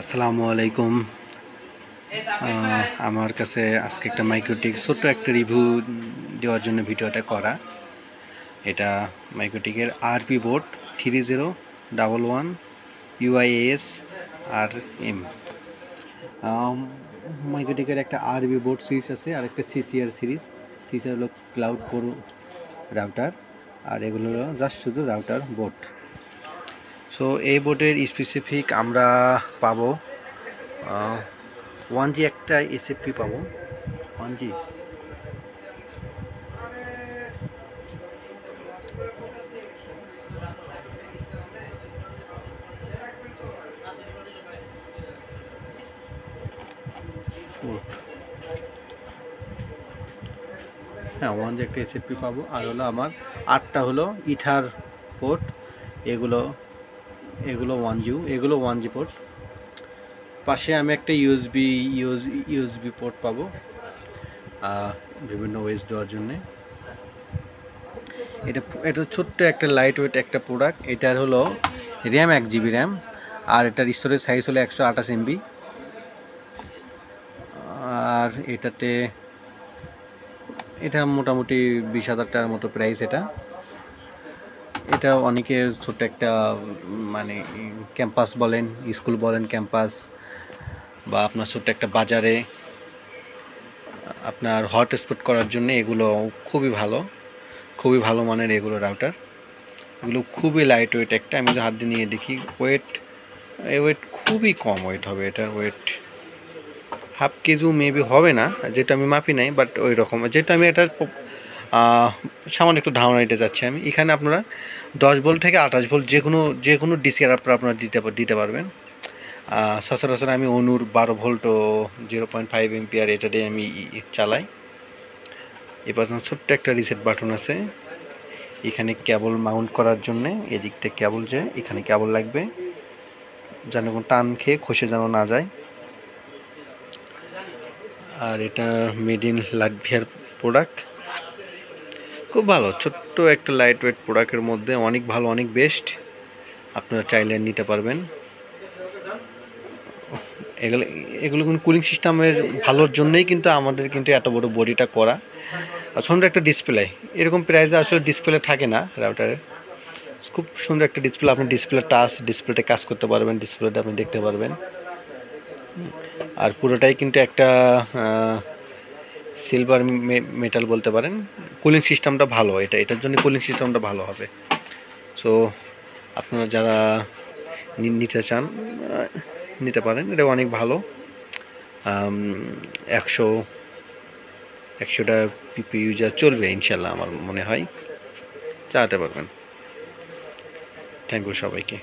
আসসালামু আলাইকুম। আমার কাছে আজকে একটা মাইক্রোটিক ছোট্ট একটা রিভিউ দেওয়ার জন্য ভিডিওটা করা। এটা মাইক্রোটিকের আরপি বোর্ড 3011 UIS RM। মাইক্রোটিকের একটা আরবি বোর্ড সিরিজ আছে আর একটা সিসিআর সিরিজ। সিসিআর হলো ক্লাউড কোর রাউটার, আর এগুলো হলো জাস্ট শুধু রাউটার বোর্ড। সো এই বোর্ডের স্পেসিফিক আমরা পাবো 1G একটা এসএফপি পাবো। 1G হ্যাঁ 1G একটা এসএফপি পাবো, আর হলো আমার 8টা হলো ইথার পোর্ট। এগুলো এগুলো 1G, এগুলো 1G পোর্ট। পাশে আমি একটা ইউএসবি পোর্ট পাবো বিভিন্ন ওয়েজ দেওয়ার জন্যে। এটা ছোট্ট একটা লাইট ওয়েট একটা প্রোডাক্ট। এটার হলো র্যাম 1GB র্যাম, আর এটার স্টোরেজ সাইজ হলো 128 MB। আর এটা মোটামুটি 20,000 টাকার মতো প্রাইস। এটা অনেকে ছোট্ট একটা মানে ক্যাম্পাস বলেন, স্কুল বলেন, ক্যাম্পাস বা আপনার ছোট্ট একটা বাজারে আপনার হটস্পট করার জন্য এগুলো খুবই ভালো মানের এগুলো রাউটার। এগুলো খুবই লাইট ওয়েট একটা। আমি যদি হাত দিয়ে নিয়ে দেখি ওয়েট খুবই কম ওয়েট হবে। এটার ওয়েট হাফ কেজি মেবি হবে না, যেটা আমি মাপি নাই, বাট ওই রকম যেটা আমি এটার সামান্য একটু ধারণা দিতে যাচ্ছি আমি। এখানে আপনারা 10 ভোল্ট থেকে 28 ভোল্ট যে কোনো ডিসি আপনারা দিতে পারবেন। সচরাচর আমি অনুর 12 ভোল্ট ও 0.5 এম্পিয়ার এটা দিয়ে আমি চালাই। এবার ছোট্ট একটা রিসেট বাটন আছে এখানে কেবল মাউন্ট করার জন্য। এদিক থেকে কেবল এখানে কেবল লাগবে, যেন কোনো টান খেয়ে খসে যেন না যায়। আর এটা মেড ইন লাটভিয়ার প্রোডাক্ট। খুব ভালো ছোট্ট একটা লাইট ওয়েট প্রোডাক্টের মধ্যে অনেক ভালো, অনেক বেস্ট। আপনারা চাইলে নিতে পারবেন। এগুলো কিন্তু কুলিং সিস্টেমের ভালোর জন্যই কিন্তু আমাদের কিন্তু এত বড় বডিটা করা। আর সুন্দর একটা ডিসপ্লে, এরকম প্রাইসে আসলে ডিসপ্লে থাকে না রাউটারের। খুব সুন্দর একটা ডিসপ্লে। আপনি ডিসপ্লেতে কাজ করতে পারবেন, ডিসপ্লেটা আপনি দেখতে পারবেন। আর পুরোটাই কিন্তু একটা সিলভার মেটাল বলতে পারেন। কুলিং সিস্টেমটা ভালো, এটার জন্য কুলিং সিস্টেমটা ভালো হবে। সো আপনারা যারা নিতে চান নিতে পারেন, এটা অনেক ভালো। 100টা পিপি ইউজার চলবে ইনশাল্লাহ, আমার মনে হয় চালাতে পারবেন। থ্যাংক ইউ সবাইকে।